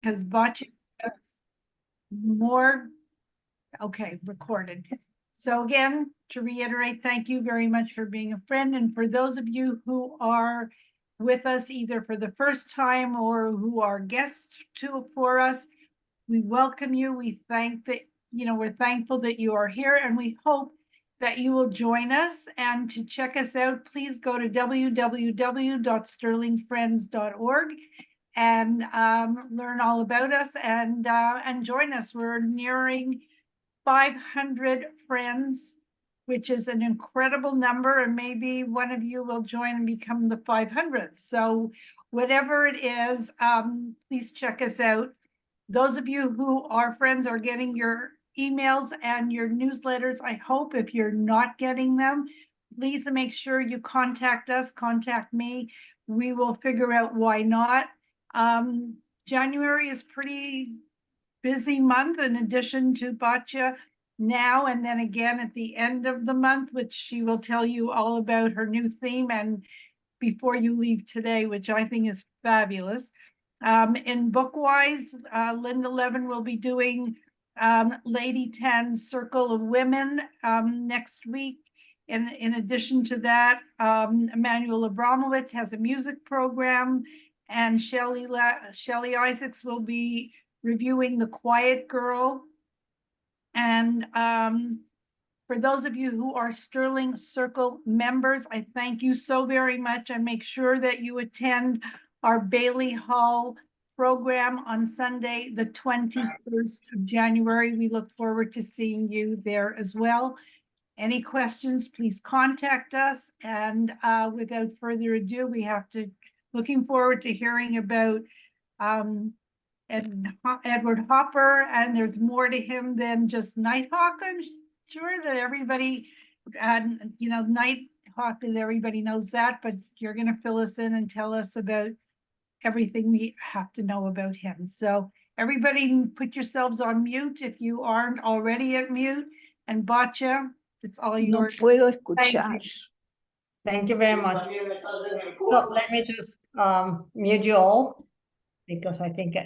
because Batia is more, okay, recorded. So again, to reiterate, thank you very much for being a friend. And for those of you who are with us either for the first time or who are guests for us, we welcome you. We thank that, we're thankful that you are here, and we hope that you will join us. And to check us out, please go to www.sterlingfriends.org and learn all about us and join us. We're nearing 500 friends, which is an incredible number, and maybe one of you will join and become the 500th. So whatever it is, please check us out. Those of you who are friends are getting your emails and your newsletters. I hope if you're not getting them, please make sure you contact us, contact me. We will figure out why not. January is pretty busy month in addition to Batia now and then again at the end of the month, which she will tell you all about her new theme and before you leave today, which I think is fabulous. In Bookwise, Linda Levin will be doing Lady Tan's Circle of Women next week. In addition to that, Emmanuel Abramowitz has a music program, and Shelley Isaacs will be reviewing The Quiet Girl. And for those of you who are Sterling Circle members, I thank you so very much, and make sure that you attend our Bailey Hall program on Sunday, the 21st of January. We look forward to seeing you there as well. Any questions, please contact us. And without further ado, looking forward to hearing about Edward Hopper, and there's more to him than just Nighthawk. I'm sure that everybody, Nighthawk is, everybody knows that, but you're going to fill us in and tell us about everything we have to know about him. So everybody put yourselves on mute if you aren't already at mute, and Batia, it's all yours. No puedo escuchar. Thank you very much. So let me just mute you all, because I think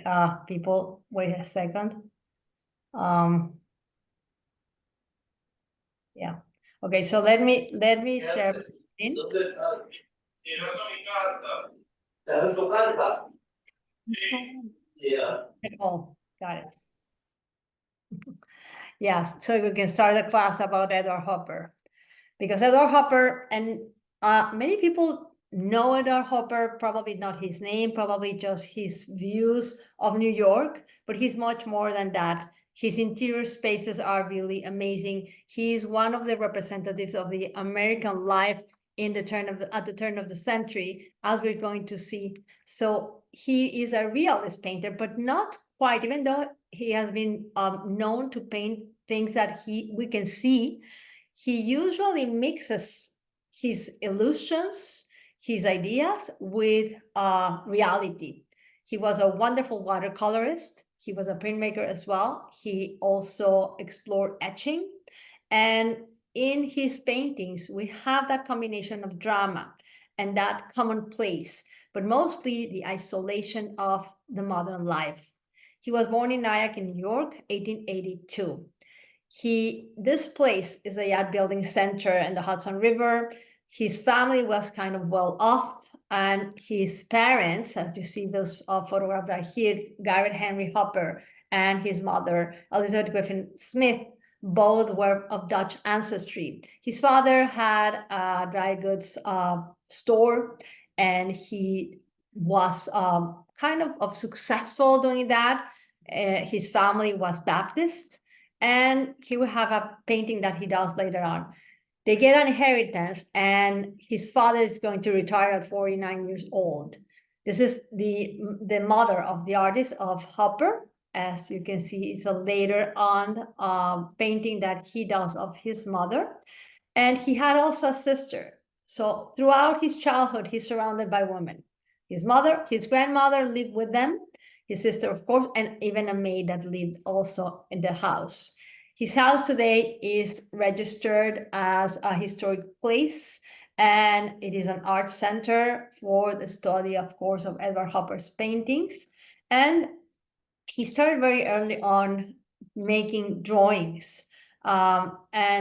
people, wait a second. Yeah. Okay, so let me share the screen. Oh, got it. Yes, so we can start the class about Edward Hopper, because Edward Hopper, and many people know Edward Hopper, probably not his name, probably just his views of New York, but he's much more than that. His interior spaces are really amazing. He is one of the representatives of the American life at the turn of the century, as we're going to see. So he is a realist painter, but not quite, even though he has been known to paint things that we can see. He usually mixes his illusions, his ideas with reality. He was a wonderful watercolorist. He was a printmaker as well. He also explored etching. And in his paintings, we have that combination of drama and that commonplace, but mostly the isolation of the modern life. He was born in Nyack in New York, 1882. This place is a yacht building center in the Hudson River. His family was kind of well off, and his parents, as you see those photographs right here, Garrett Henry Hopper and his mother, Elizabeth Griffin Smith, both were of Dutch ancestry. His father had a dry goods store, and he was kind of successful doing that. His family was Baptist, and he will have a painting that he does later on. They get an inheritance, and his father is going to retire at 49 years old. This is the mother of the artist, of Hopper. As you can see, it's a later on painting that he does of his mother. And he had also a sister. So throughout his childhood, he's surrounded by women. His mother, his grandmother lived with them, his sister, of course, and even a maid that lived also in the house. His house today is registered as a historic place, and it is an art center for the study, of course, of Edward Hopper's paintings. And he started very early on making drawings. As a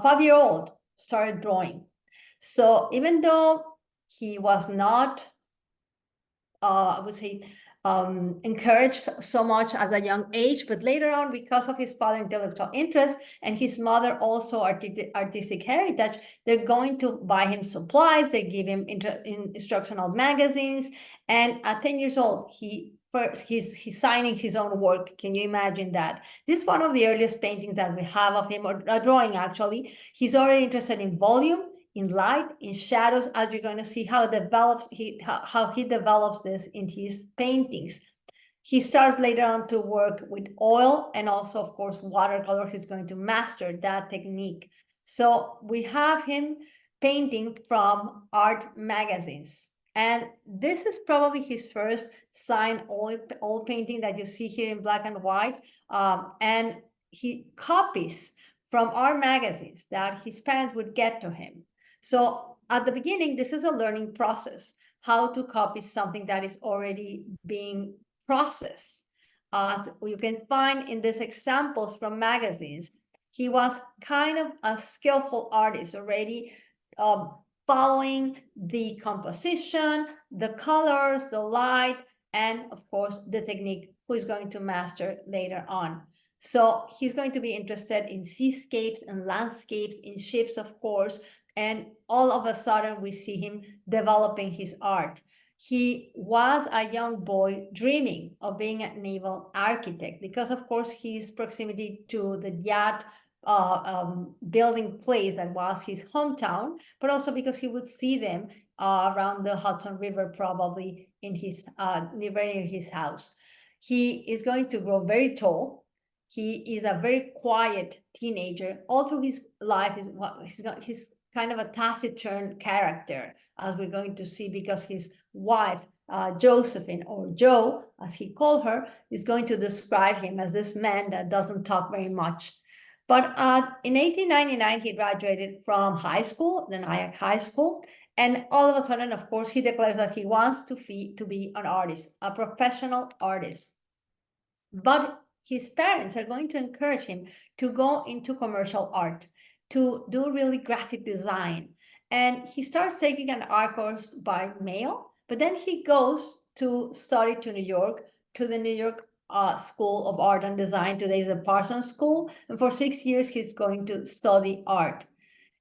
5-year-old started drawing. So even though he was not, I would say, encouraged so much as a young age, but later on, because of his father's intellectual interest and his mother also artistic heritage, they're going to buy him supplies. They give him instructional magazines, and at 10 years old, he's signing his own work. Can you imagine that? This is one of the earliest paintings that we have of him, or a drawing actually. He's already interested in volume, in light, in shadows, as you're going to see how he develops this in his paintings. He starts later on to work with oil and also, of course, watercolor. He's going to master that technique. So we have him painting from art magazines. And this is probably his first signed oil painting that you see here in black and white. And he copies from art magazines that his parents would get to him. So at the beginning, this is a learning process, how to copy something that is already being processed. As you can find in these examples from magazines, he was kind of a skillful artist already, following the composition, the colors, the light, and of course, the technique who is going to master later on. So he's going to be interested in seascapes and landscapes, in ships, of course, and all of a sudden we see him developing his art. He was a young boy dreaming of being a naval architect because, of course, his proximity to the yacht building place that was his hometown, but also because he would see them around the Hudson River, probably in his near his house. He is going to grow very tall. He is a very quiet teenager. All through his life, he's kind of a taciturn character, as we're going to see, because his wife, Josephine, or Joe, as he called her, is going to describe him as this man that doesn't talk very much. But in 1899, he graduated from high school, the Nyack High School, and all of a sudden, of course, he declares that he wants to be an artist, a professional artist. But his parents are going to encourage him to go into commercial art, to do really graphic design. And he starts taking an art course by mail, but then he goes to study to New York, to the New York School of Art and Design. Today is the Parsons School. And for 6 years, he's going to study art.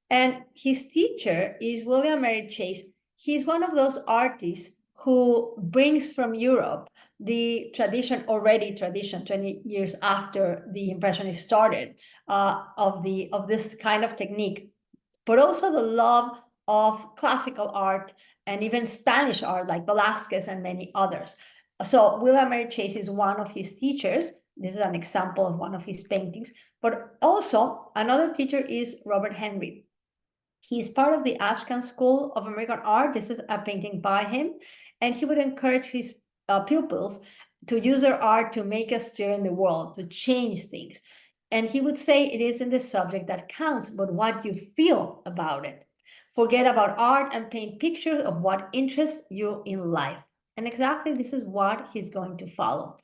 And his teacher is William Mary Chase. He's one of those artists who brings from Europe the tradition 20 years after the Impressionists started, of this kind of technique, but also the love of classical art and even Spanish art like Velázquez and many others. So William Mary Chase is one of his teachers. This is an example of one of his paintings, but also another teacher is Robert Henry. He is part of the Ashcan School of American Art. This is a painting by him, and he would encourage his pupils to use their art to make a stir in the world, to change things. And he would say it isn't the subject that counts, but what you feel about it. Forget about art and paint pictures of what interests you in life. And exactly this is what he's going to follow.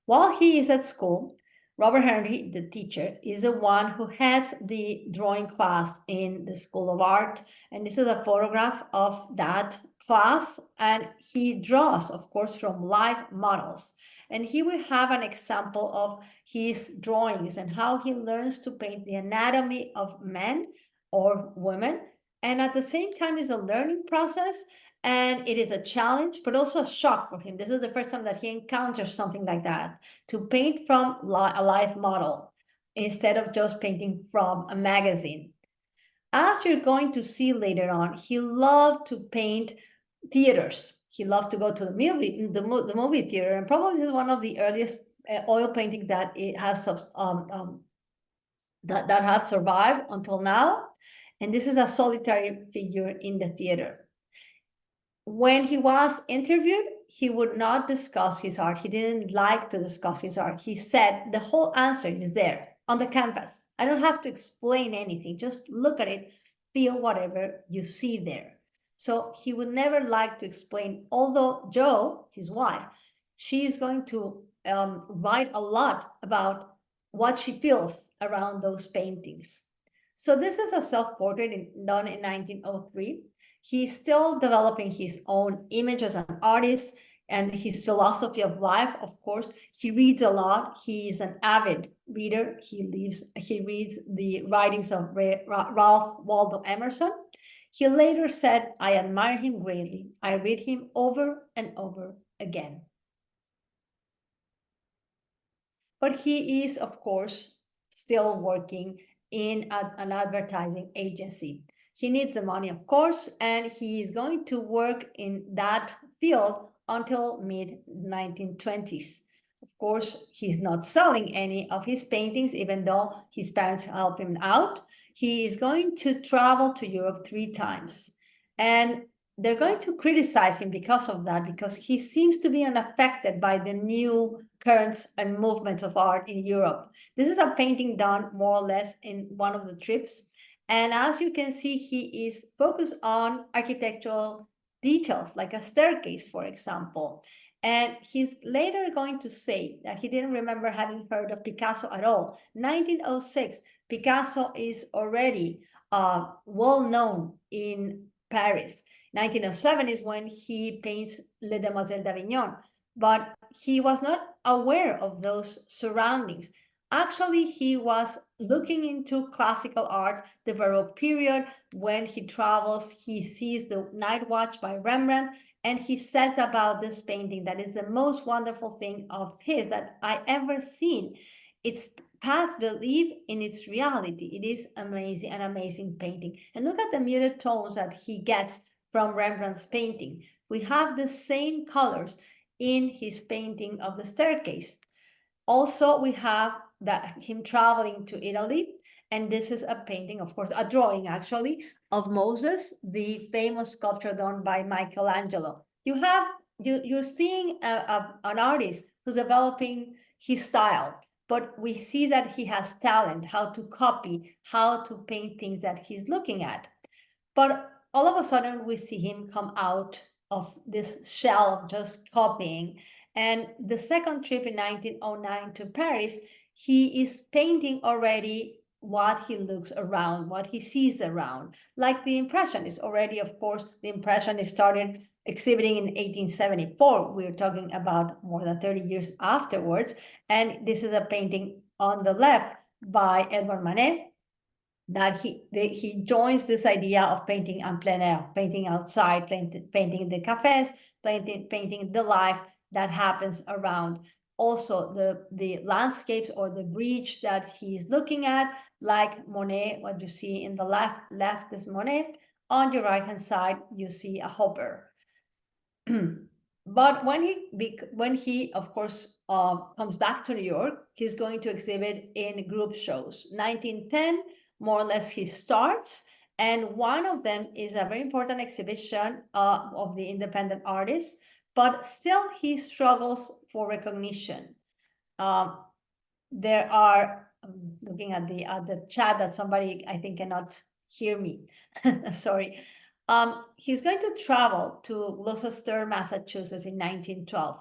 While he is at school, Robert Henry, the teacher, is the one who heads the drawing class in the School of Art. And this is a photograph of that class. And he draws, of course, from live models. And he will have an example of his drawings and how he learns to paint the anatomy of men or women. And at the same time, it's a learning process. And it is a challenge, but also a shock for him. This is the first time that he encounters something like that, to paint from a live model instead of just painting from a magazine. As you're going to see later on, he loved to paint theaters. He loved to go to the movie theater, and probably this is one of the earliest oil paintings that it has that have survived until now. And this is a solitary figure in the theater. When he was interviewed, he would not discuss his art. He didn't like to discuss his art. He said, the whole answer is there on the canvas. I don't have to explain anything. Just look at it, feel whatever you see there. So he would never like to explain, although Jo, his wife, she is going to write a lot about what she feels around those paintings. So this is a self-portrait done in 1903. He's still developing his own image as an artist and his philosophy of life. Of course, he reads a lot. He is an avid reader. He reads the writings of Ralph Waldo Emerson. He later said, "I admire him greatly. I read him over and over again." But he is, of course, still working in an advertising agency. He needs the money, of course, and he is going to work in that field until mid-1920s. Of course, he's not selling any of his paintings, even though his parents help him out. He is going to travel to Europe 3 times. And they're going to criticize him because of that, because he seems to be unaffected by the new currents and movements of art in Europe. This is a painting done more or less in one of the trips. And as you can see, he is focused on architectural details, like a staircase, for example. And he's later going to say that he didn't remember having heard of Picasso at all. 1906, Picasso is already well known in Paris. 1907 is when he paints Les Demoiselles d'Avignon, but he was not aware of those surroundings. Actually, he was looking into classical art, the Baroque period. When he travels, he sees the Night Watch by Rembrandt, and he says about this painting that is the most wonderful thing of his that I ever seen. It's past belief in its reality. It is amazing, an amazing painting. And look at the muted tones that he gets from Rembrandt's painting. We have the same colors in his painting of the staircase. Also, we have him traveling to Italy, and this is a painting, of course, a drawing actually, of Moses, the famous sculpture done by Michelangelo. You're seeing an artist who's developing his style, but we see that he has talent, how to copy, how to paint things that he's looking at. But all of a sudden, we see him come out of this shell of just copying. And the second trip in 1909 to Paris, he is painting already what he looks around, what he sees around. Like the Impressionist already, of course, the Impressionist started exhibiting in 1874. We're talking about more than 30 years afterwards. And this is a painting on the left by Edouard Manet, that he joins this idea of painting en plein air, painting outside, painting the cafes, painting the life that happens around. Also, the landscapes or the bridge that he's looking at, like Monet, what you see in the left is Monet. On your right hand side, you see a hopper. But when he of course comes back to New York, he's going to exhibit in group shows. 1910, more or less, he starts, and one of them is a very important exhibition of the independent artists, but still he struggles for recognition. There are, I'm looking at the chat that somebody I think cannot hear me. Sorry. He's going to travel to Gloucester, Massachusetts in 1912.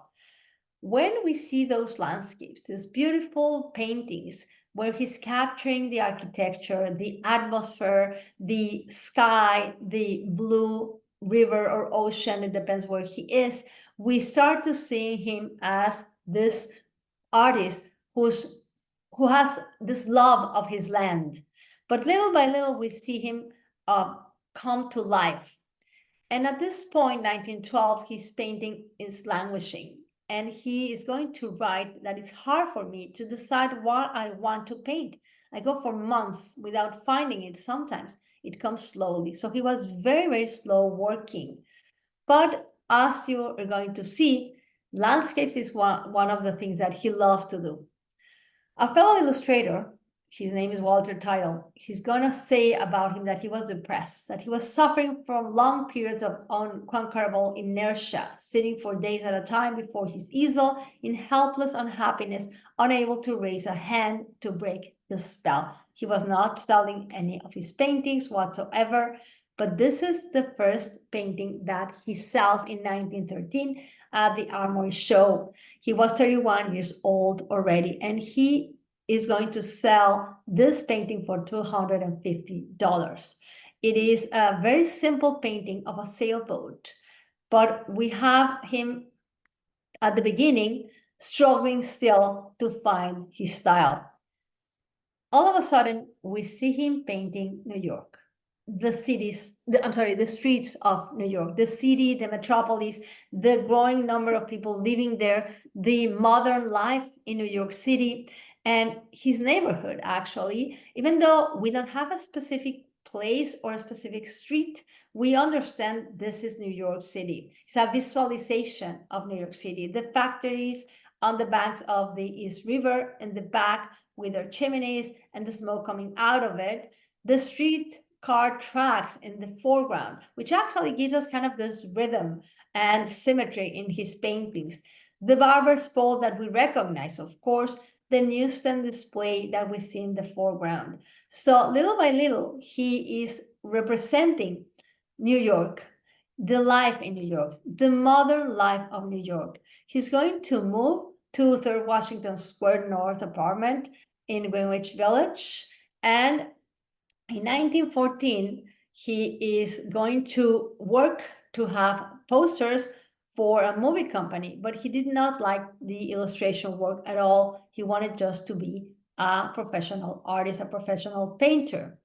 When we see those landscapes, these beautiful paintings where he's capturing the architecture, the atmosphere, the sky, the blue river or ocean, it depends where he is, we start to see him as this artist who has this love of his land. But little by little, we see him come to life. And at this point, 1912, his painting is languishing. And he is going to write that it's hard for me to decide what I want to paint. I go for months without finding it. Sometimes it comes slowly. So he was very, very slow working. But as you are going to see, landscapes is one of the things that he loves to do. A fellow illustrator, his name is Walter Teitel, he's going to say about him that he was depressed, that he was suffering from long periods of unconquerable inertia, sitting for days at a time before his easel in helpless unhappiness, unable to raise a hand to break the spell. He was not selling any of his paintings whatsoever, but this is the first painting that he sells in 1913, at the Armory show. He was 31 years old already, and he is going to sell this painting for $250. It is a very simple painting of a sailboat, but we have him at the beginning struggling still to find his style. All of a sudden, we see him painting New York, the streets of New York, the city, the metropolis, the growing number of people living there, the modern life in New York City, and his neighborhood, actually. Even though we don't have a specific place or a specific street, we understand this is New York City. It's a visualization of New York City. The factories on the banks of the East River in the back, with their chimneys and the smoke coming out of it, the street car tracks in the foreground, which actually gives us kind of this rhythm and symmetry in his paintings. The barber's pole that we recognize, of course, the newsstand display that we see in the foreground. So little by little, he is representing New York, the life in New York, the modern life of New York. He's going to move to 3rd Washington Square North apartment in Greenwich Village. And in 1914, he is going to work to have posters for a movie company, but he did not like the illustration work at all. He wanted just to be a professional artist, a professional painter.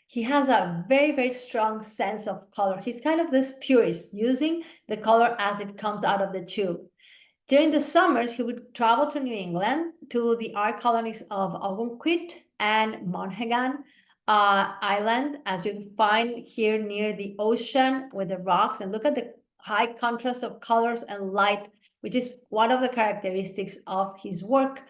He has a very, very strong sense of color. He's kind of this purist, using the color as it comes out of the tube. During the summers, he would travel to New England, to the art colonies of Ogunquit and Monhegan Island, as you can find here near the ocean with the rocks. And look at the high contrast of colors and light, which is one of the characteristics of his work.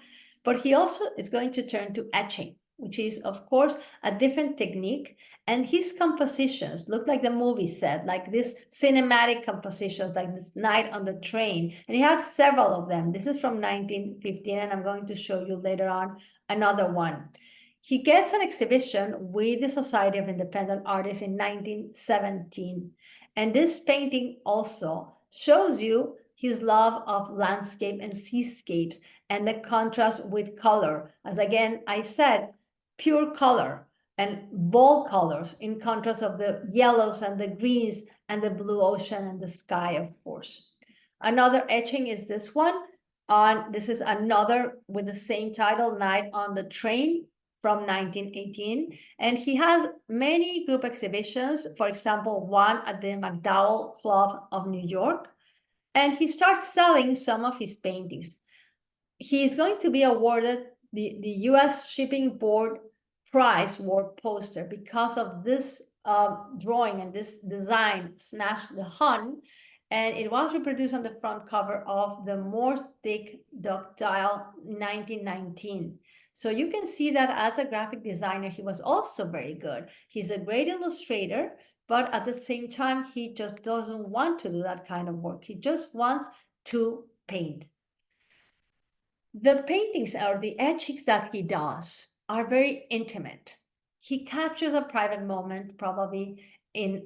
But he also is going to turn to etching, which is, of course, a different technique. And his compositions look like the movie set, like this cinematic compositions, like this Night on the Train. And he has several of them. This is from 1915, and I'm going to show you later on another one. He gets an exhibition with the Society of Independent Artists in 1917. And this painting also shows you his love of landscape and seascapes and the contrast with color. As again, I said, pure color and bold colors in contrast of the yellows and the greens and the blue ocean and the sky, of course. Another etching is this one. This is another with the same title, Night on the Train, from 1918. And he has many group exhibitions, for example, one at the MacDowell Club of New York. And he starts selling some of his paintings. He is going to be awarded the US Shipping Board Prize War poster because of this drawing and this design, Snatch the Hun. And it was reproduced on the front cover of the Morse Dick Ductile 1919. So you can see that as a graphic designer, he was also very good. He's a great illustrator, but at the same time, he just doesn't want to do that kind of work. He just wants to paint. The paintings or the etchings that he does are very intimate. He captures a private moment, probably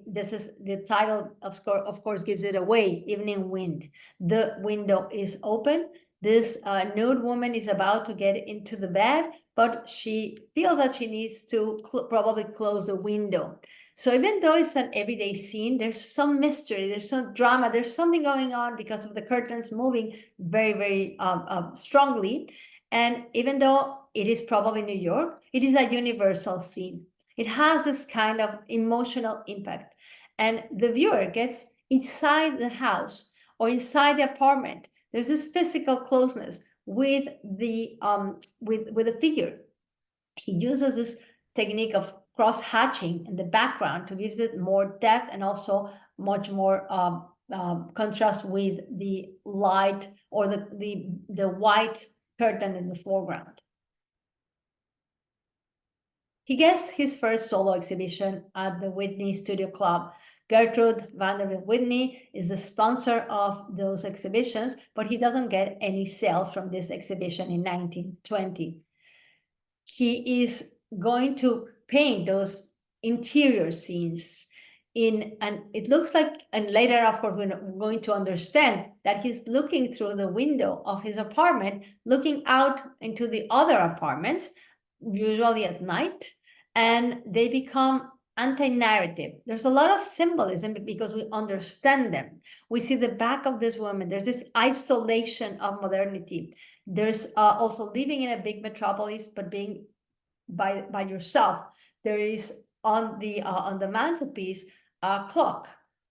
this is the title, of course, gives it away, Evening Wind. The window is open. This nude woman is about to get into the bed, but she feels that she needs to probably close the window. So even though it's an everyday scene, there's some mystery, there's some drama, there's something going on because of the curtains moving very, very strongly. And even though it is probably New York, it is a universal scene. It has this kind of emotional impact. And the viewer gets inside the house or inside the apartment. There's this physical closeness with the figure. He uses this technique of cross-hatching in the background to give it more depth and also much more contrast with the light or the white curtain in the foreground. He gets his first solo exhibition at the Whitney Studio Club. Gertrude Vanderbilt Whitney is the sponsor of those exhibitions, but he doesn't get any sales from this exhibition in 1920. He is going to paint those interior scenes. and it looks like, and later, of course, we're going to understand that he's looking through the window of his apartment, looking out into the other apartments, usually at night, and they become anti-narrative. There's a lot of symbolism because we understand them. We see the back of this woman. There's this isolation of modernity. There's also living in a big metropolis, but being by yourself. There is on the mantelpiece a clock,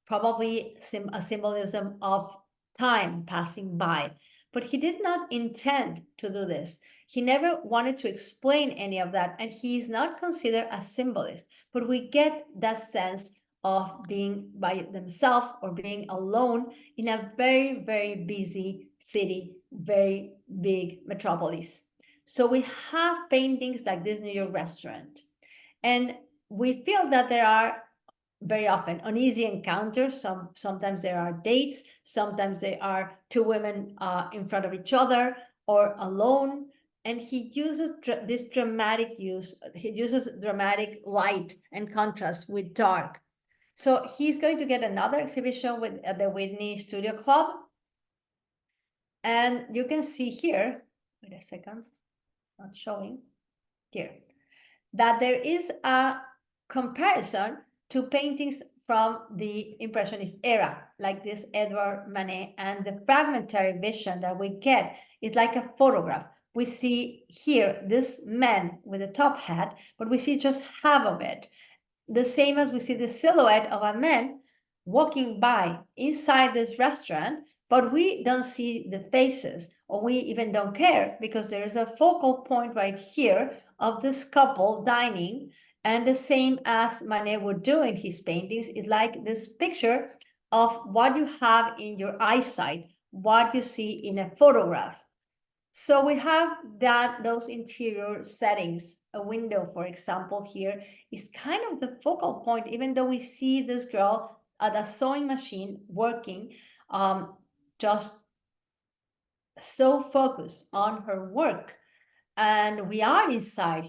probably a symbolism of time passing by. But he did not intend to do this. He never wanted to explain any of that, and he is not considered a symbolist. But we get that sense of being by themselves or being alone in a very, very busy city, very big metropolis. So we have paintings like this New York restaurant, and we feel that there are very often uneasy encounters. Sometimes there are dates, sometimes there are two women in front of each other or alone. And he uses this dramatic use. He uses dramatic light and contrast with dark. So he's going to get another exhibition with at the Whitney Studio Club. And you can see here, wait a second, not showing here, that there is a comparison to paintings from the Impressionist era, like this Edward Manet, and the fragmentary vision that we get is like a photograph. We see here this man with a top hat, but we see just half of it. The same as we see the silhouette of a man walking by inside this restaurant, but we don't see the faces, or we even don't care because there's a focal point right here of this couple dining. And the same as Manet would do in his paintings, it's like this picture of what you have in your eyesight, what you see in a photograph. So we have those interior settings. A window, for example, here is kind of the focal point, even though we see this girl at a sewing machine working, just so focused on her work. And we are inside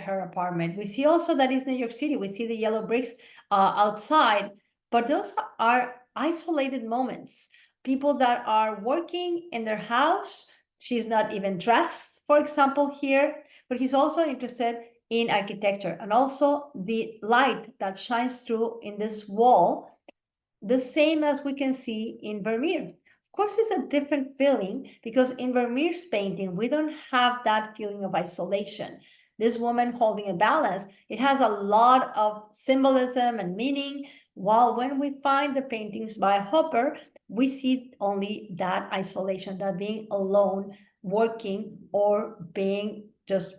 her apartment. We see also that it's New York City. We see the yellow bricks outside, but those are isolated moments. People that are working in their house. She's not even dressed, for example, here, but he's also interested in architecture and also the light that shines through in this wall, the same as we can see in Vermeer. Of course, it's a different feeling because in Vermeer's painting, we don't have that feeling of isolation. This woman holding a balance, it has a lot of symbolism and meaning, while when we find the paintings by Hopper, we see only that isolation, that being alone, working, or being just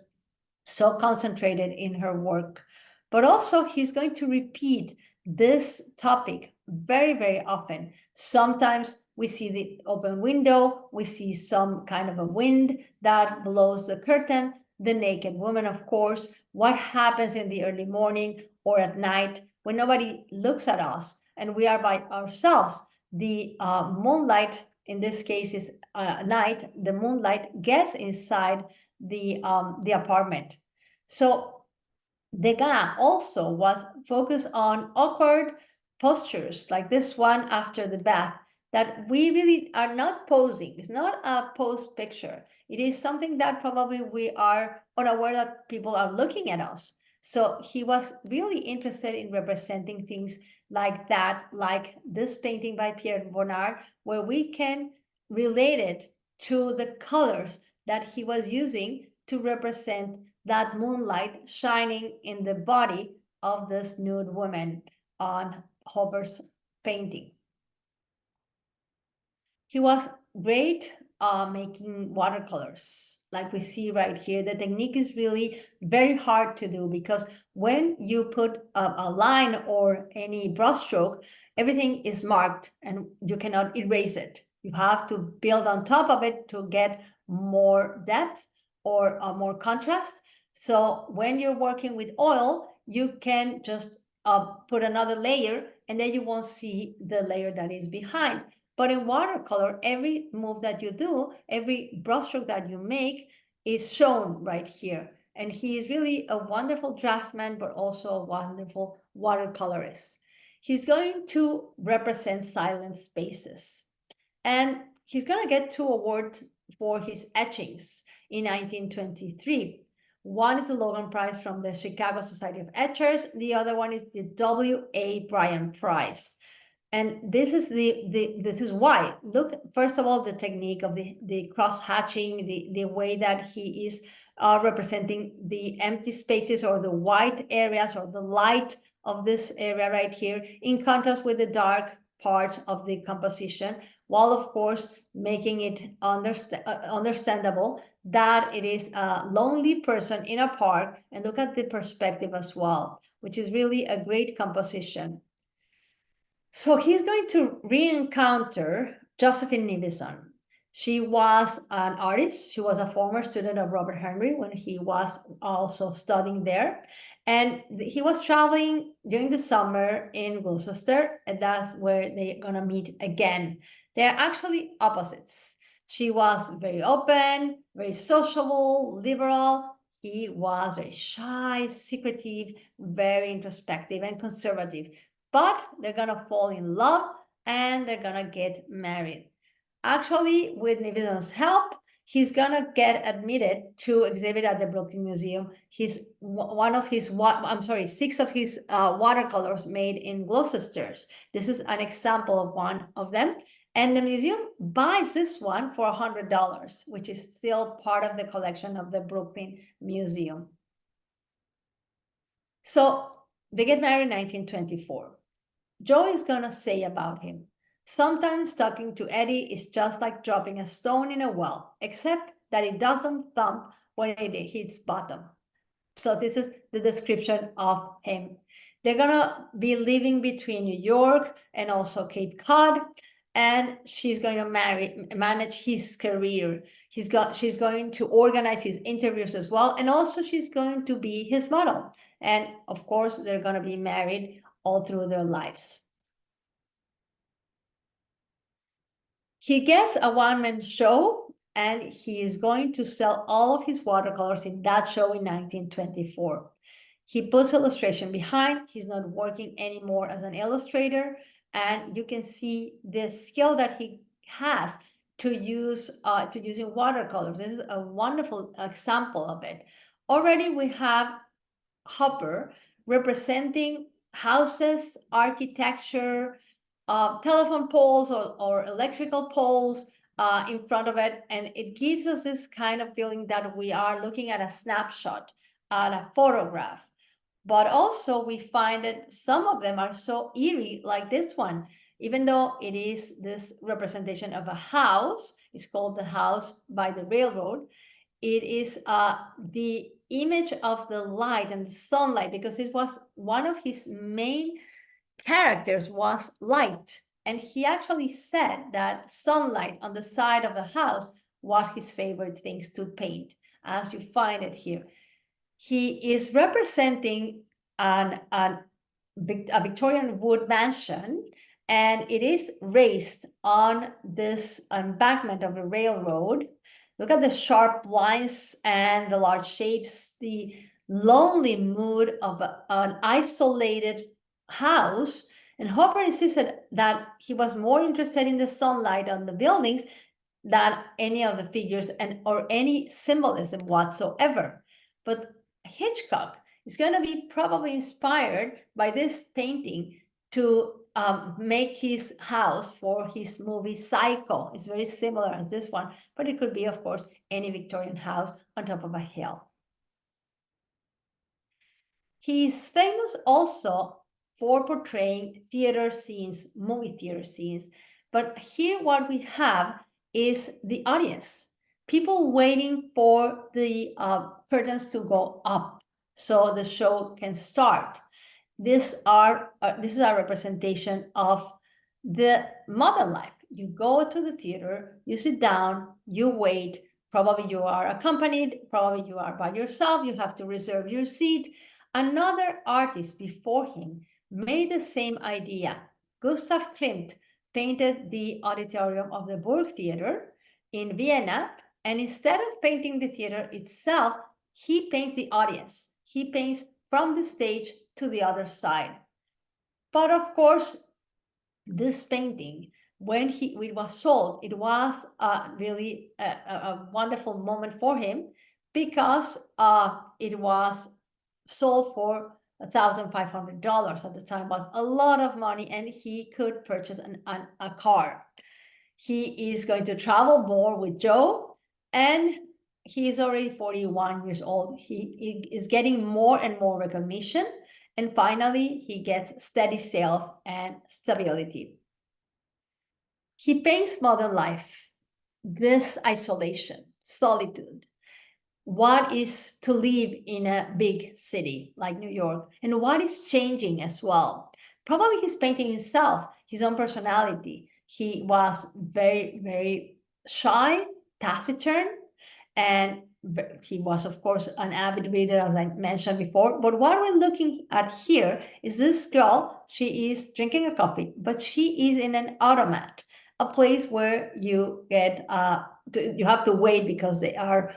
so concentrated in her work. But also he's going to repeat this topic very, very often. Sometimes we see the open window, we see some kind of a wind that blows the curtain, the naked woman, of course, what happens in the early morning or at night when nobody looks at us and we are by ourselves. The moonlight, in this case is night, the moonlight gets inside the apartment. So Degas also was focused on awkward postures like this one after the bath, that we really are not posing. It's not a pose picture. It is something that probably we are unaware that people are looking at us. So he was really interested in representing things like that, like this painting by Pierre Bonnard, where we can relate it to the colors that he was using to represent that moonlight shining in the body of this nude woman on Hopper's painting. He was great making watercolors, like we see right here. The technique is really very hard to do because when you put a line or any brushstroke, everything is marked and you cannot erase it. You have to build on top of it to get more depth or more contrast. So when you're working with oil, you can just put another layer and then you won't see the layer that is behind. But in watercolor, every move that you do, every brushstroke that you make is shown right here. And he is really a wonderful draftsman, but also a wonderful watercolorist. he's going to represent silent spaces. And he's going to get 2 awards for his etchings in 1923. One is the Logan Prize from the Chicago Society of Etchers. The other one is the W.A. Bryan Prize. And this is this is why. Look, first of all, the technique of the cross hatching, the way that he is representing the empty spaces or the white areas or the light of this area right here, in contrast with the dark part of the composition, while of course making it understandable that it is a lonely person in a park, and look at the perspective as well, which is really a great composition. So he's going to re-encounter Josephine Nivison. She was an artist. She was a former student of Robert Henry when he was also studying there. And he was traveling during the summer in Gloucester, and that's where they're gonna meet again. They're actually opposites. She was very open, very sociable, liberal. He was very shy, secretive, very introspective and conservative. But they're gonna fall in love and they're gonna get married. Actually, with Nivison's help, he's gonna get admitted to exhibit at the Brooklyn Museum. He's one of his, I'm sorry, 6 of his watercolors made in Gloucester's. This is an example of one of them. And the museum buys this one for $100, which is still part of the collection of the Brooklyn Museum. So they get married in 1924. Joe is gonna say about him, sometimes talking to Eddie is just like dropping a stone in a well, except that it doesn't thump when it hits bottom. So this is the description of him. They're gonna be living between New York and also Cape Cod, and she's going to manage his career. She's going to organize his interviews as well, and also she's going to be his model. And of course, they're gonna be married all through their lives. He gets a one-man show, and he is going to sell all of his watercolors in that show in 1924. He puts illustration behind. He's not working anymore as an illustrator, and you can see the skill that he has to using watercolors. This is a wonderful example of it. Already we have Hopper representing houses, architecture, telephone poles or electrical poles in front of it. And it gives us this kind of feeling that we are looking at a snapshot, at a photograph. But also we find that some of them are so eerie, like this one. Even though it is this representation of a house, it's called the House by the Railroad, it is the image of the light and the sunlight, because it was one of his main characters was light. And he actually said that sunlight on the side of the house was his favorite things to paint, as you find it here. He is representing a Victorian wood mansion, and it is raised on this embankment of the railroad. Look at the sharp lines and the large shapes, the lonely mood of an isolated house. And Hopper insisted that he was more interested in the sunlight on the buildings than any of the figures or any symbolism whatsoever. But Hitchcock is going to be probably inspired by this painting to make his house for his movie Psycho. It's very similar as this one, but it could be, of course, any Victorian house on top of a hill. He's famous also for portraying theater scenes, movie theater scenes. But here what we have is the audience, people waiting for the curtains to go up so the show can start. This is a representation of the modern life. You go to the theater, you sit down, you wait. Probably you are accompanied, probably you are by yourself, you have to reserve your seat. Another artist before him made the same idea. Gustav Klimt painted the auditorium of the Burg Theater in Vienna, and instead of painting the theater itself, he paints the audience. He paints from the stage to the other side. But of course, this painting, when it was sold, it was really a wonderful moment for him, because it was sold for $1,500 at the time. Was a lot of money, and he could purchase a car. He is going to travel more with Joe, and he is already 41 years old. He is getting more and more recognition, and finally he gets steady sales and stability. He paints modern life, this isolation, solitude, what is to live in a big city like New York, and what is changing as well. Probably he's painting himself, his own personality. He was very, very shy, taciturn, and he was, of course, an avid reader, as I mentioned before. But what we're looking at here is this girl. She is drinking a coffee, but she is in an automat, a place where you get you have to wait because they are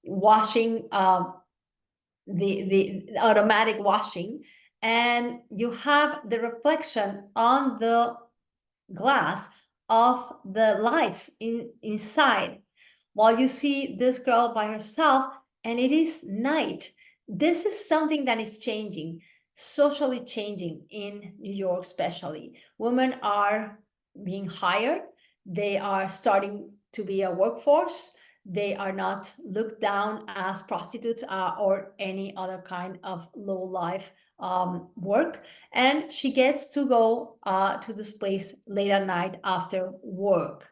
washing the automatic washing, and you have the reflection on the glass of the lights inside, while you see this girl by herself, and it is night. This is something that is changing, socially changing in New York. Especially women are being hired, they are starting to be a workforce, they are not looked down as prostitutes or any other kind of low life work, and she gets to go to this place late at night after work.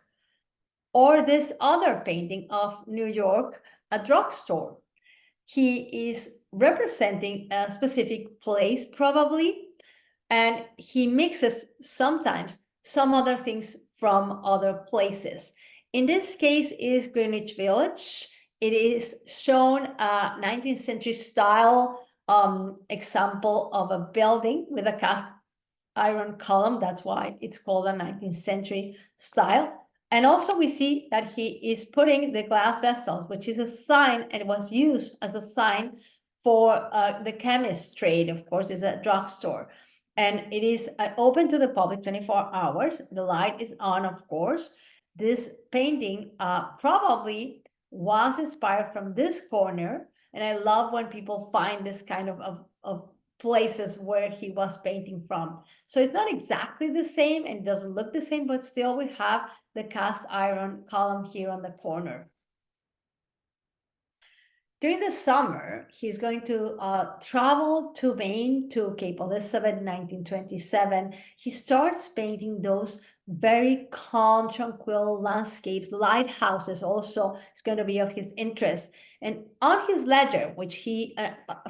Or this other painting of New York, a drugstore. He is representing a specific place, probably, and he mixes sometimes some other things from other places. In this case is Greenwich Village. It is shown a 19th century style example of a building with a cast iron column. That's why it's called a 19th century style. And also we see that he is putting the glass vessels, which is a sign, and it was used as a sign for the chemist trade. Of course, is a drugstore. And it is open to the public 24 hours. The light is on, of course. This painting probably was inspired from this corner. And I love when people find this kind of places where he was painting from. So it's not exactly the same and doesn't look the same, but still we have the cast iron column here on the corner. During the summer, he's going to travel to Maine, to Cape Elizabeth in 1927. He starts painting those very calm, tranquil landscapes. Lighthouses also is going to be of his interest. And on his ledger, which he,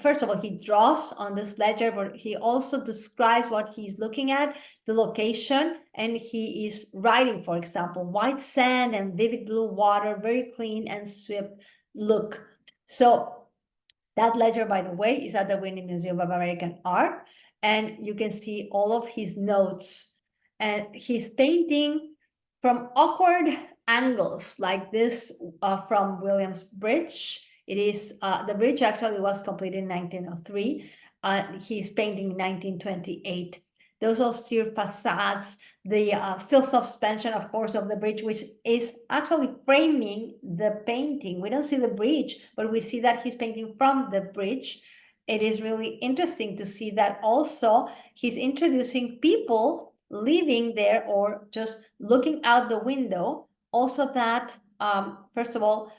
first of all, he draws on this ledger, but he also describes what he's looking at, the location, and he is writing, for example, white sand and vivid blue water, very clean and swift look. So that ledger, by the way, is at the Whitney Museum of American Art, and you can see all of his notes. And he's painting from awkward angles like this from Williams Bridge. It is the bridge actually was completed in 1903. He's painting in 1928. Those austere facades, the steel suspension, of course, of the bridge, which is actually framing the painting. We don't see the bridge, but we see that he's painting from the bridge. It is really interesting to see that also he's introducing people living there or just looking out the window. Also that, first of all,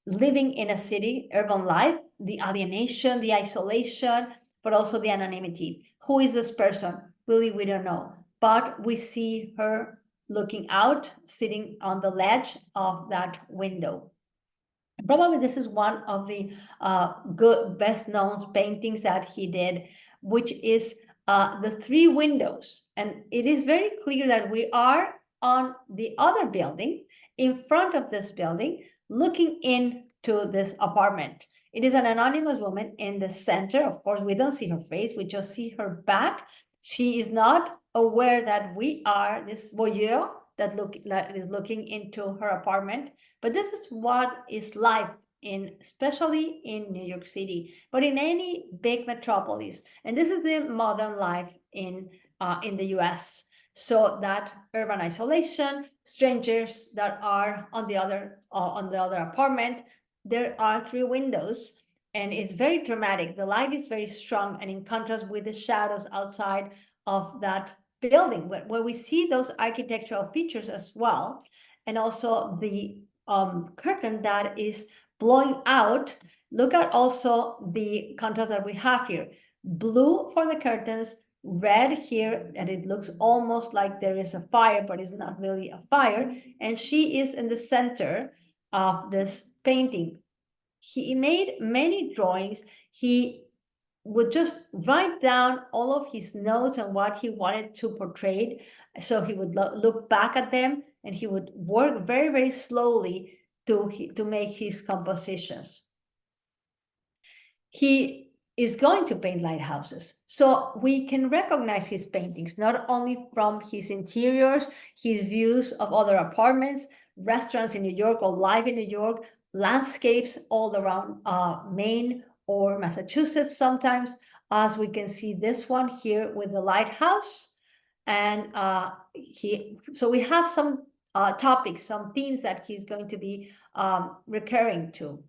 living in a city, urban life, the alienation, the isolation, but also the anonymity. Who is this person? Really, we don't know. But we see her looking out, sitting on the ledge of that window. Probably this is one of the best known paintings that he did, which is the three windows. And it is very clear that we are on the other building, in front of this building, looking into this apartment. It is an anonymous woman in the center. Of course, we don't see her face, we just see her back. She is not aware that we are this voyeur that is looking into her apartment. But this is what is life especially in New York City, but in any big metropolis. And this is the modern life in in the US. So that urban isolation, strangers that are on the other apartment, there are 3 windows, and it's very dramatic. The light is very strong and in contrast with the shadows outside of that building, where we see those architectural features as well, and also the curtain that is blowing out. Look at also the contrast that we have here. Blue for the curtains, red here, and it looks almost like there is a fire, but it's not really a fire. And she is in the center of this painting. He made many drawings. He would just write down all of his notes on what he wanted to portray. So he would look back at them, and he would work very, very slowly to make his compositions. He is going to paint lighthouses. So we can recognize his paintings, not only from his interiors, his views of other apartments, restaurants in New York or life in New York, landscapes all around Maine or Massachusetts sometimes, as we can see this one here with the lighthouse. And so we have some topics, some themes that he's going to be recurring to.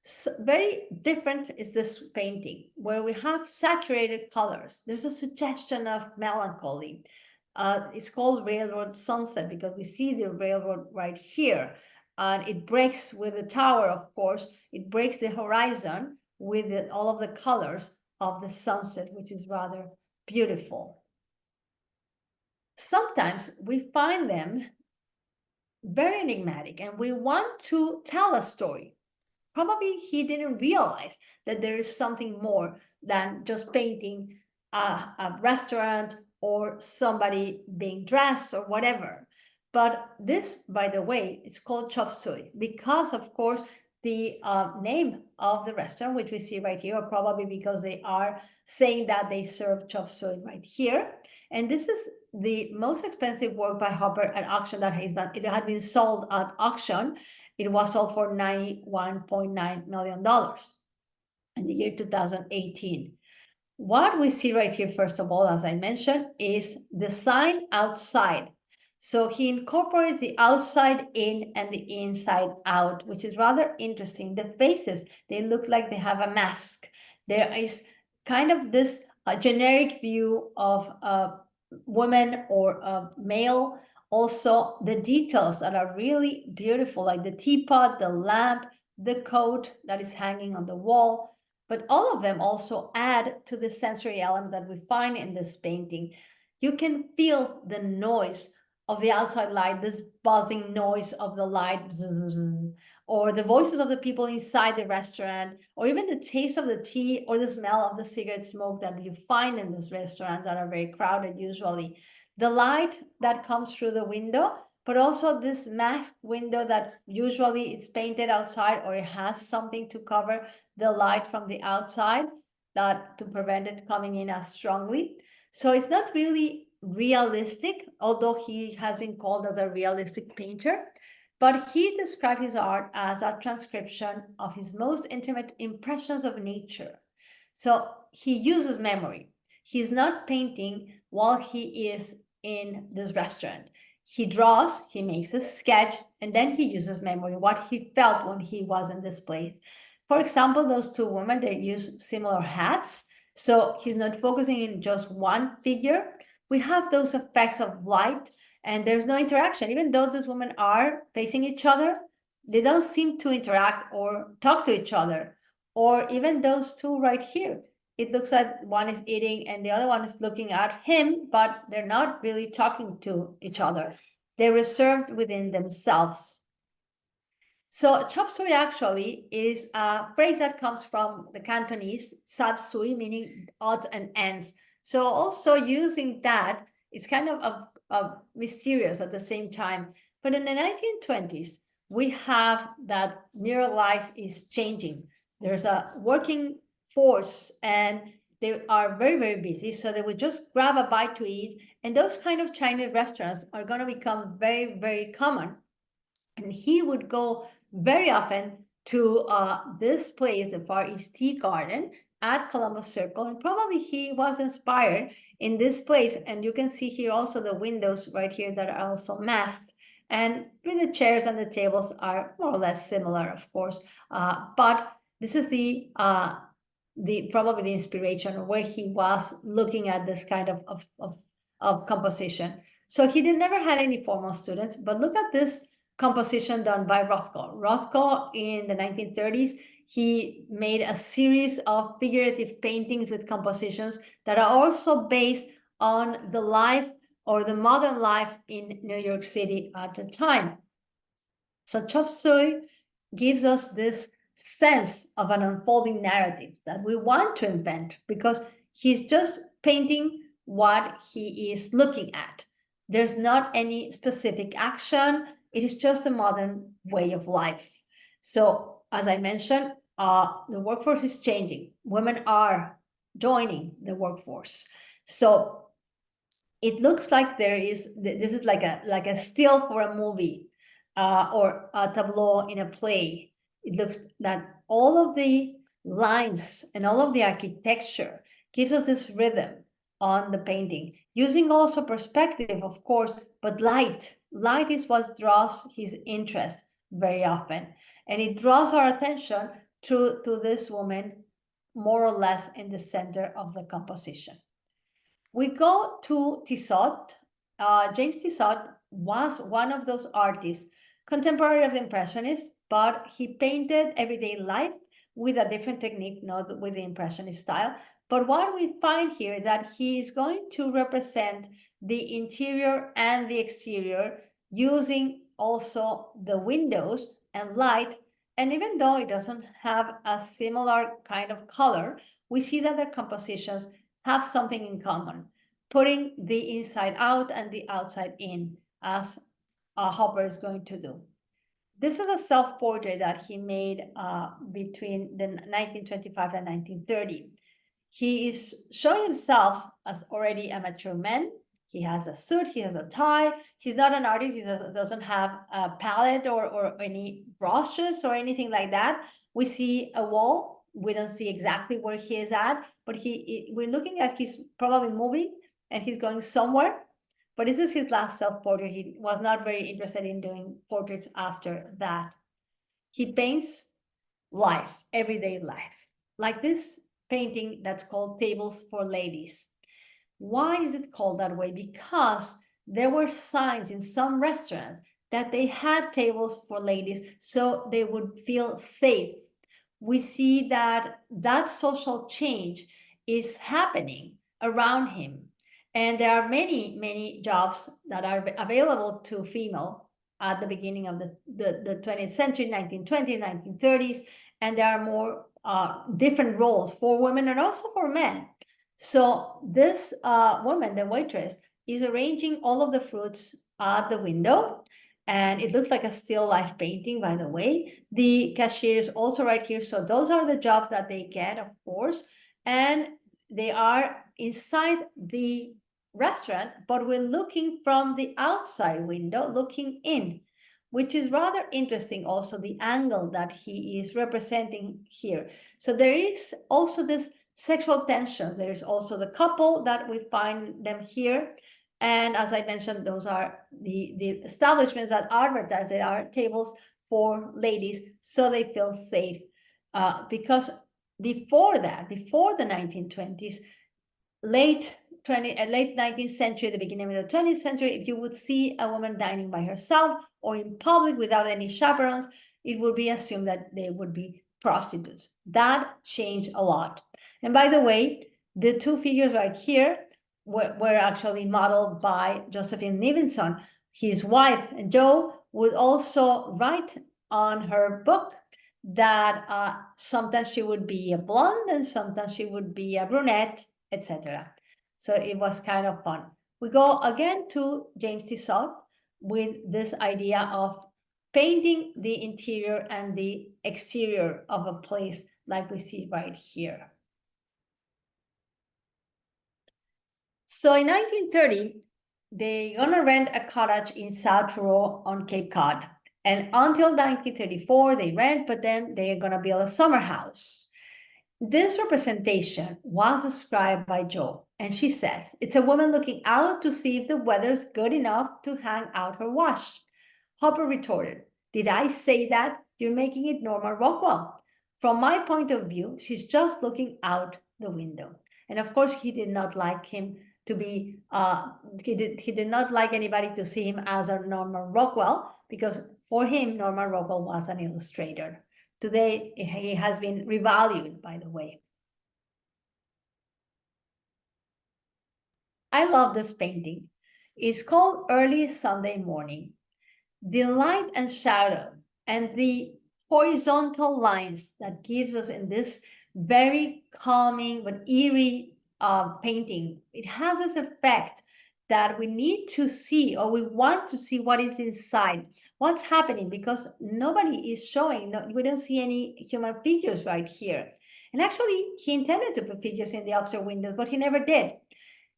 So very different is this painting, where we have saturated colors. There's a suggestion of melancholy. It's called Railroad Sunset because we see the railroad right here. And it breaks with the tower, of course. It breaks the horizon with all of the colors of the sunset, which is rather beautiful. Sometimes we find them very enigmatic, and we want to tell a story. Probably he didn't realize that there is something more than just painting a restaurant or somebody being dressed or whatever. But this, by the way, is called chop suey because, of course, the name of the restaurant, which we see right here, or probably because they are saying that they serve chop suey right here. And this is the most expensive work by Hopper at auction that it had been sold at auction. It was sold for $91.9 million in the year 2018. What we see right here, first of all, as I mentioned, is the sign outside. So he incorporates the outside in and the inside out, which is rather interesting. The faces, they look like they have a mask. There is kind of this generic view of a woman or a male. Also, the details that are really beautiful, like the teapot, the lamp, the coat that is hanging on the wall. But all of them also add to the sensory element that we find in this painting. You can feel the noise of the outside light, this buzzing noise of the light, or the voices of the people inside the restaurant, or even the taste of the tea or the smell of the cigarette smoke that you find in those restaurants that are very crowded usually. The light that comes through the window, but also this masked window that usually it's painted outside or it has something to cover the light from the outside to prevent it coming in as strongly. So it's not really realistic, although he has been called as a realistic painter, but he described his art as a transcription of his most intimate impressions of nature. So he uses memory. He's not painting while he is in this restaurant. He draws, he makes a sketch, and then he uses memory, what he felt when he was in this place. For example, those 2 women, they use similar hats. So he's not focusing in just one figure. We have those effects of light, and there's no interaction. Even though these women are facing each other, they don't seem to interact or talk to each other. Or even those 2 right here. It looks like one is eating and the other one is looking at him, but they're not really talking to each other. They're reserved within themselves. So chop suey actually is a phrase that comes from the Cantonese, sab sui, meaning odds and ends. So also using that, it's kind of mysterious at the same time. But in the 1920s, we have that near life is changing. There's a working force and they are very, very busy. So they would just grab a bite to eat. And those kind of Chinese restaurants are going to become very, very common. And he would go very often to this place, the Far East Tea Garden, at Columbus Circle, and probably he was inspired in this place. And you can see here also the windows right here that are also masked, and the chairs and the tables are more or less similar, of course. But this is the probably the inspiration where he was looking at this kind of composition. So he did never had any formal students, but look at this composition done by Rothko. Rothko in the 1930s, he made a series of figurative paintings with compositions that are also based on the life or the modern life in New York City at the time. So Chop Suey gives us this sense of an unfolding narrative that we want to invent, because he's just painting what he is looking at. There's not any specific action. It is just a modern way of life. So, as I mentioned, the workforce is changing. Women are joining the workforce. So it looks like this is like a still for a movie, or a tableau in a play. It looks that all of the lines and all of the architecture gives us this rhythm on the painting, using also perspective, of course, but light is what draws his interest very often, and it draws our attention to this woman more or less in the center of the composition. We go to Tissot. James Tissot was one of those artists, contemporary of the Impressionists, but he painted everyday life with a different technique, not with the Impressionist style. But what we find here is that he is going to represent the interior and the exterior using also the windows and light. And even though it doesn't have a similar kind of color, we see that their compositions have something in common, putting the inside out and the outside in, as Hopper is going to do. This is a self-portrait that he made between the 1925 and 1930. He is showing himself as already a mature man. He has a suit, he has a tie. He's not an artist, he doesn't have a palette or any brushes or anything like that. We see a wall. We don't see exactly where he is at, but we're looking at he's probably moving and he's going somewhere. But this is his last self-portrait. He was not very interested in doing portraits after that. He paints life, everyday life, like this painting that's called Tables for Ladies. Why is it called that way? Because there were signs in some restaurants that they had tables for ladies so they would feel safe. We see that that social change is happening around him. And there are many, many jobs that are available to female at the beginning of the 20th century, 1920s, 1930s, and there are more different roles for women and also for men. So this woman, the waitress, is arranging all of the fruits at the window, and it looks like a still life painting, by the way. The cashier is also right here. So those are the jobs that they get, of course, and they are inside the restaurant, but we're looking from the outside window, looking in, which is rather interesting also, the angle that he is representing here. So there is also this sexual tension. There is also the couple that we find them here. And as I mentioned, those are the establishments that advertise. They are tables for ladies, so they feel safe. Because before that, before the 1920s, late 19th century, the beginning of the 20th century, if you would see a woman dining by herself or in public without any chaperones, it would be assumed that they would be prostitutes. That changed a lot. And by the way, the two figures right here were actually modeled by Josephine Livingston. His wife, Jo, would also write on her book that sometimes she would be a blonde and sometimes she would be a brunette, etc. So it was kind of fun. We go again to James Tissot with this idea of painting the interior and the exterior of a place like we see right here. So in 1930, they're gonna rent a cottage in South Truro on Cape Cod. And until 1934, they rent, but then they're gonna build a summer house. This representation was described by Jo, and she says, it's a woman looking out to see if the weather's good enough to hang out her wash. Hopper retorted, did I say that? You're making it Norman Rockwell. From my point of view, she's just looking out the window. And of course, he did not like him to be, he did not like anybody to see him as a Norman Rockwell, because for him, Norman Rockwell was an illustrator. Today, he has been revalued, by the way. I love this painting. It's called Early Sunday Morning. The light and shadow and the horizontal lines that gives us in this very calming but eerie painting, it has this effect that we need to see, or we want to see what is inside, what's happening, because nobody is showing, we don't see any human figures right here. And actually, he intended to put figures in the upstairs windows, but he never did.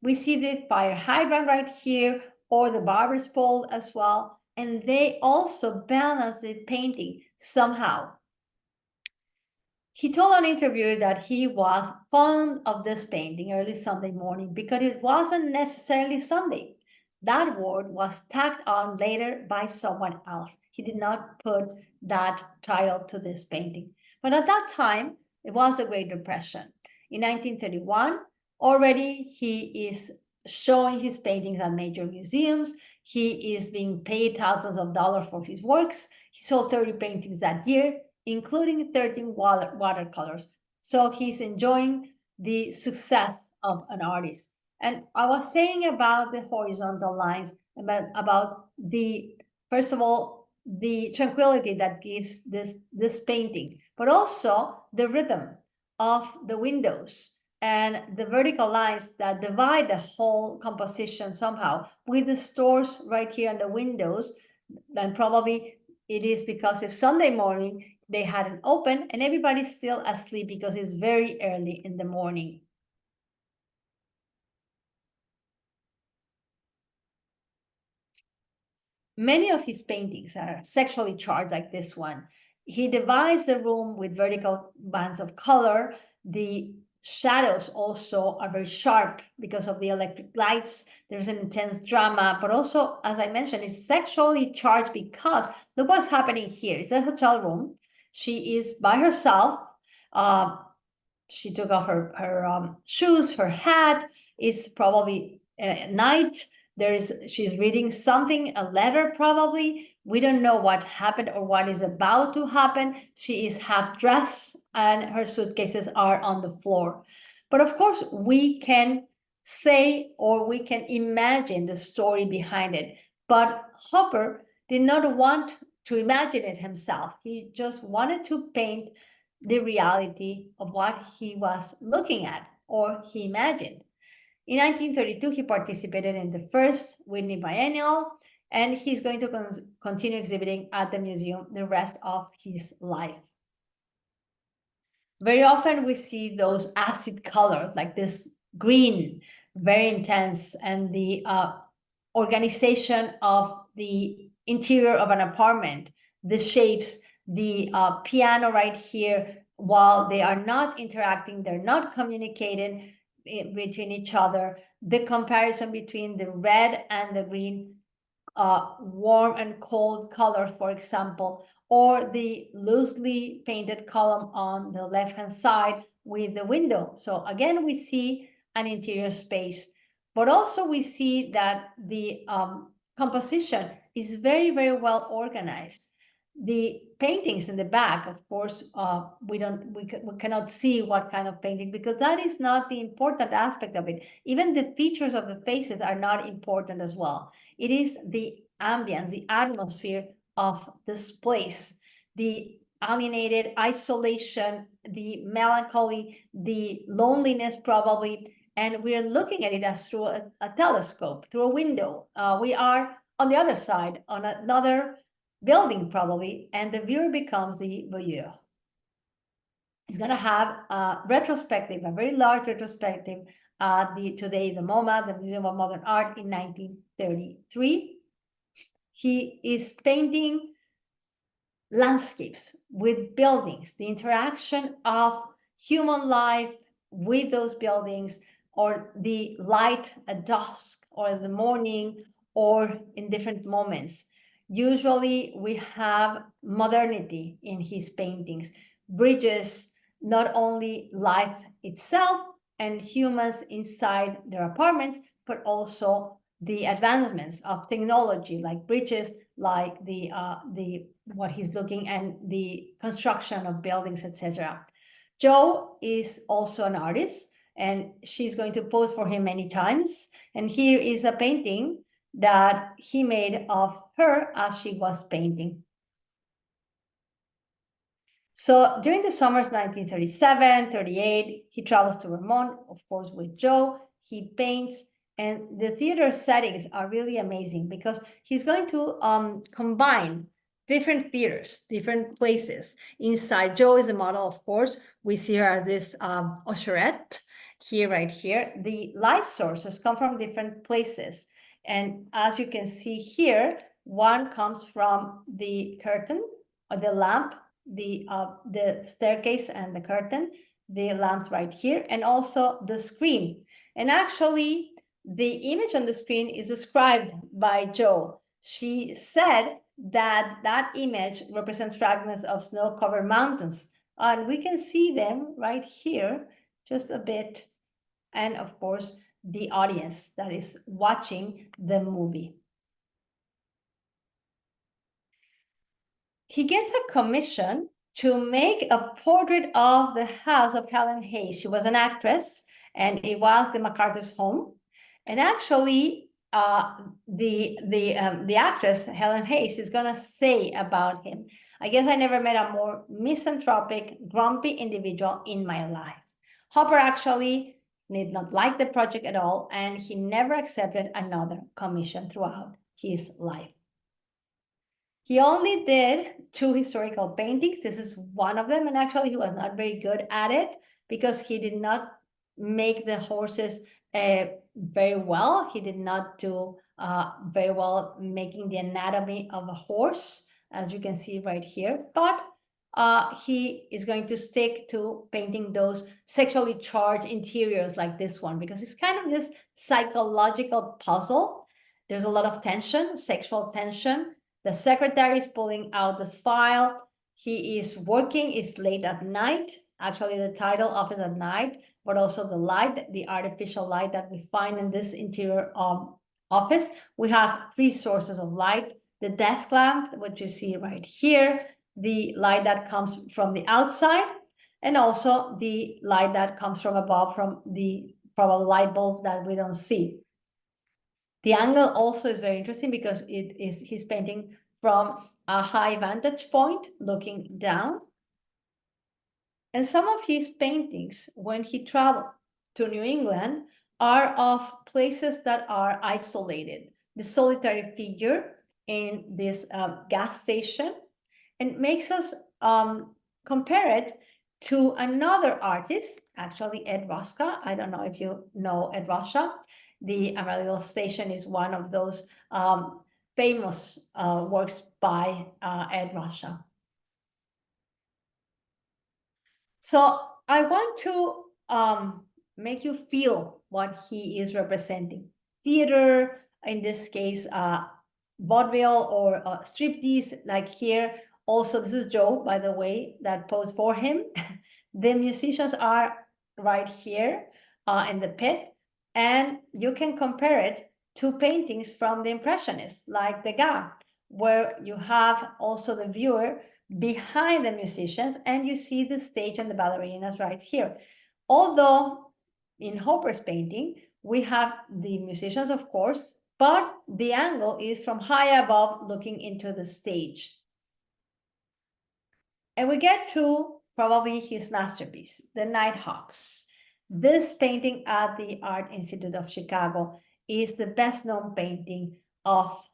We see the fire hydrant right here, or the barber's pole as well, and they also balance the painting somehow. He told an interviewer that he was fond of this painting Early Sunday Morning because it wasn't necessarily Sunday. That word was tacked on later by someone else. He did not put that title to this painting. But at that time, it was the Great Depression. In 1931, already he is showing his paintings at major museums. He is being paid thousands of dollars for his works. He sold 30 paintings that year, including 13 watercolors. So he's enjoying the success of an artist. And I was saying about the horizontal lines, about the, first of all, the tranquility that gives this painting, but also the rhythm of the windows and the vertical lines that divide the whole composition somehow, with the stores right here and the windows. Then probably it is because it's Sunday morning, they hadn't opened, and everybody's still asleep because it's very early in the morning. Many of his paintings are sexually charged, like this one. He divides the room with vertical bands of color. The shadows also are very sharp because of the electric lights. There's an intense drama, but also, as I mentioned, it's sexually charged because look what's happening here. It's a hotel room. She is by herself. She took off her shoes, her hat. It's probably night. She's reading something, a letter probably. We don't know what happened or what is about to happen. She is half dressed and her suitcases are on the floor. But of course, we can say or we can imagine the story behind it. But Hopper did not want to imagine it himself. He just wanted to paint the reality of what he was looking at or he imagined. In 1932, he participated in the first Whitney Biennial, and he's going to continue exhibiting at the museum the rest of his life. Very often we see those acid colors like this green, very intense, and the organization of the interior of an apartment, the shapes, the piano right here, while they are not interacting, they're not communicating between each other. The comparison between the red and the green, warm and cold color, for example, or the loosely painted column on the left-hand side with the window. So again, we see an interior space, but also we see that the composition is very, very well organized. The paintings in the back, of course, we cannot see what kind of painting, because that is not the important aspect of it. Even the features of the faces are not important as well. It is the ambience, the atmosphere of this place, the alienated isolation, the melancholy, the loneliness probably, and we're looking at it as through a telescope, through a window. We are on the other side, on another building probably, and the viewer becomes the voyeur. It's going to have a retrospective, a very large retrospective at today the MoMA, the Museum of Modern Art, in 1933. He is painting landscapes with buildings, the interaction of human life with those buildings, or the light at dusk or the morning or in different moments. Usually we have modernity in his paintings, bridges not only life itself and humans inside their apartments, but also the advancements of technology, like bridges, like the what he's looking, and the construction of buildings, etc. Joe is also an artist, and she's going to pose for him many times. And here is a painting that he made of her as she was painting. So during the summers 1937, 38, he travels to Vermont, of course, with Joe. He paints, and the theater settings are really amazing because he's going to combine different theaters, different places. Inside, Joe is a model, of course. We see her as this usherette here, right here. The light sources come from different places. And as you can see here, one comes from the curtain, or the lamp, the staircase and the curtain, the lamps right here, and also the screen. And actually, the image on the screen is described by Joe. She said that that image represents fragments of snow-covered mountains. And we can see them right here, just a bit. And of course, the audience that is watching the movie. He gets a commission to make a portrait of the house of Helen Hayes. She was an actress, and it was the MacArthur's home. And actually, the actress Helen Hayes is gonna say about him, "I guess I never met a more misanthropic, grumpy individual in my life." Hopper actually did not like the project at all, and he never accepted another commission throughout his life. He only did 2 historical paintings. This is one of them, and actually he was not very good at it because he did not make the horses very well. He did not do very well making the anatomy of a horse, as you can see right here. But he is going to stick to painting those sexually charged interiors like this one, because it's kind of this psychological puzzle. There's a lot of tension, sexual tension. The secretary is pulling out this file. He is working, it's late at night. Actually, the title of it at night, but also the light, the artificial light that we find in this interior office. We have 3 sources of light: the desk lamp, which you see right here, the light that comes from the outside, and also the light that comes from above, from the probably light bulb that we don't see. The angle also is very interesting because he's painting from a high vantage point looking down. And some of his paintings, when he traveled to New England, are of places that are isolated. The solitary figure in this gas station, and makes us compare it to another artist, actually Ed Ruscha. I don't know if you know Ed Ruscha. The Amarillo Station is one of those famous works by Ed Ruscha. So I want to make you feel what he is representing. Theater, in this case, vaudeville or striptease, like here. Also, this is Joe, by the way, that posed for him. The musicians are right here in the pit, and you can compare it to paintings from the Impressionists, like Degas, where you have also the viewer behind the musicians, and you see the stage and the ballerinas right here. Although in Hopper's painting, we have the musicians, of course, but the angle is from high above looking into the stage. And we get to probably his masterpiece, the Nighthawks. This painting at the Art Institute of Chicago is the best known painting of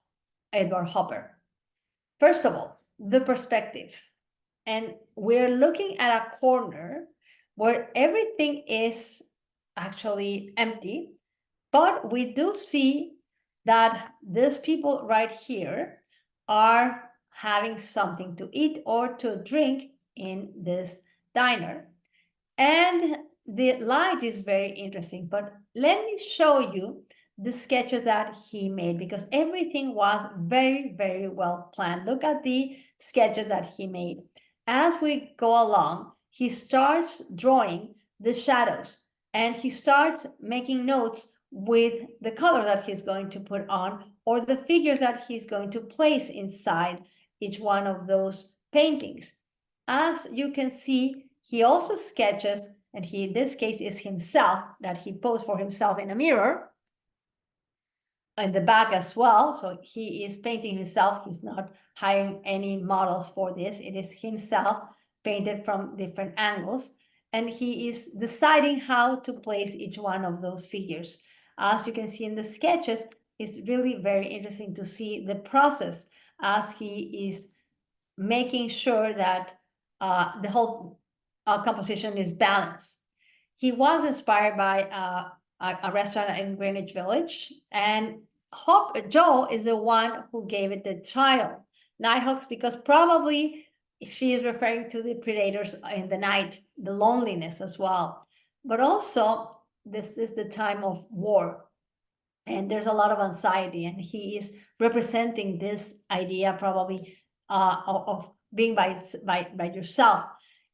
Edward Hopper. First of all, the perspective. And we're looking at a corner where everything is actually empty, but we do see that these people right here are having something to eat or to drink in this diner. And the light is very interesting, but let me show you the sketches that he made, because everything was very, very well planned. Look at the sketches that he made. As we go along, he starts drawing the shadows, and he starts making notes with the color that he's going to put on, or the figures that he's going to place inside each one of those paintings. As you can see, he also sketches, and he, in this case, is himself, that he posed for himself in a mirror, in the back as well. So he is painting himself. He's not hiring any models for this. It is himself painted from different angles. And he is deciding how to place each one of those figures. As you can see in the sketches, it's really very interesting to see the process as he is making sure that the whole composition is balanced. He was inspired by a restaurant in Greenwich Village, and Joe is the one who gave it the title, Nighthawks, because probably she is referring to the predators in the night, the loneliness as well. But also, this is the time of war, and there's a lot of anxiety, and he is representing this idea probably of being by yourself.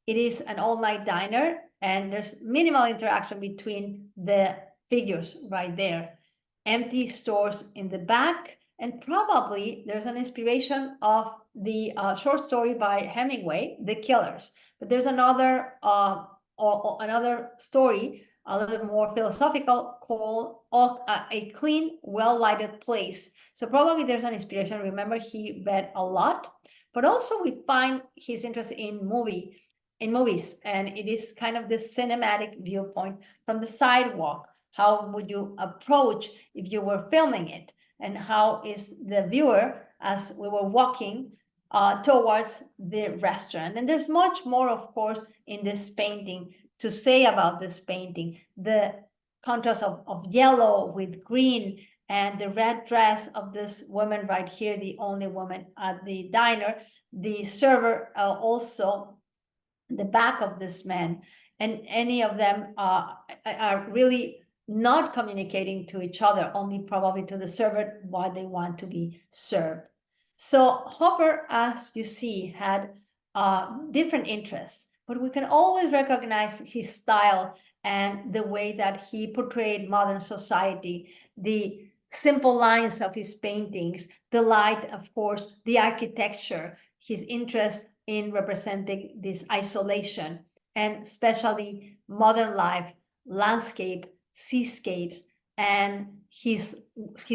It is an all-night diner, and there's minimal interaction between the figures right there. Empty stores in the back, and probably there's an inspiration of the short story by Hemingway, The Killers. But there's another another story, a little more philosophical, called A Clean, Well-Lighted Place. So probably there's an inspiration. Remember, he read a lot, but also we find his interest in movies, and it is kind of this cinematic viewpoint from the sidewalk. How would you approach if you were filming it? And how is the viewer as we were walking towards the restaurant? And there's much more, of course, in this painting to say about this painting. The contrast of yellow with green, and the red dress of this woman right here, the only woman at the diner, the server also, the back of this man, and any of them are really not communicating to each other, only probably to the server what they want to be served. So Hopper, as you see, had different interests, but we can always recognize his style and the way that he portrayed modern society, the simple lines of his paintings, the light, of course, the architecture, his interest in representing this isolation, and especially modern life, landscape, seascapes, and his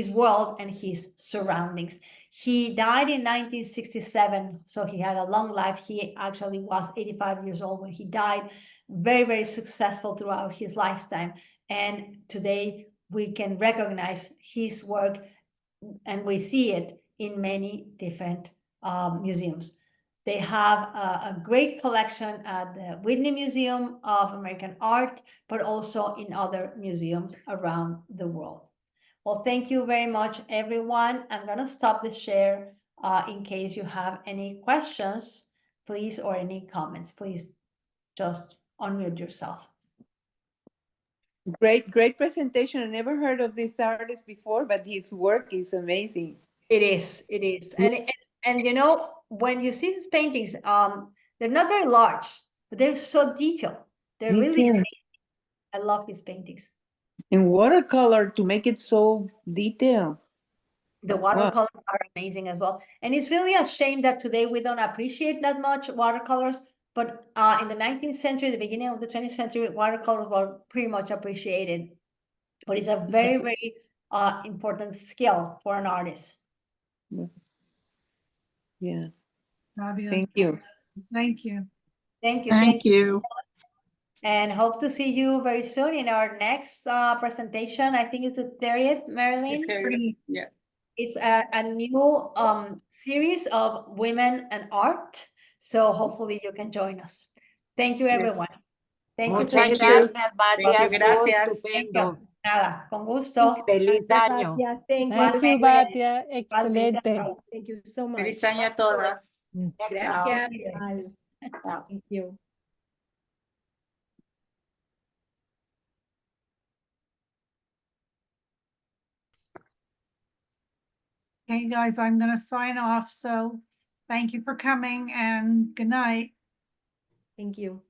world and his surroundings. He died in 1967, so he had a long life. He actually was 85 years old when he died, very, very successful throughout his lifetime. And today we can recognize his work, and we see it in many different museums. They have a great collection at the Whitney Museum of American Art, but also in other museums around the world. Well, thank you very much, everyone. I'm going to stop the share in case you have any questions, please, or any comments. Please just unmute yourself. Great presentation. I never heard of this artist before, but his work is amazing. It is. And you know, when you see these paintings, they're not very large, but they're so detailed. They're really amazing. I love his paintings. In watercolor to make it so detailed. The watercolors are amazing as well. And it's really a shame that today we don't appreciate that much watercolors, but in the 19th century, the beginning of the 20th century, watercolors were pretty much appreciated. But it's a very, very important skill for an artist. Yeah. Fabio. Thank you. Thank you. Thank you. Thank you. And hope to see you very soon in our next presentation. I think it's the 30th, Marilyn. Okay, yeah. It's a new series of women and art. So hopefully you can join us. Thank you, everyone. Thank you. Muchas Thank gracias, Batia. Estuvo estupendo. Nada, con gusto. Feliz año. Thank Igualmente. you, Batia. Igualmente. Excelente. Thank you so much. Feliz año a todas. Gracias. Bye. Thank you. Okay, guys, I'm gonna sign off, so thank you for coming and good night. Thank you.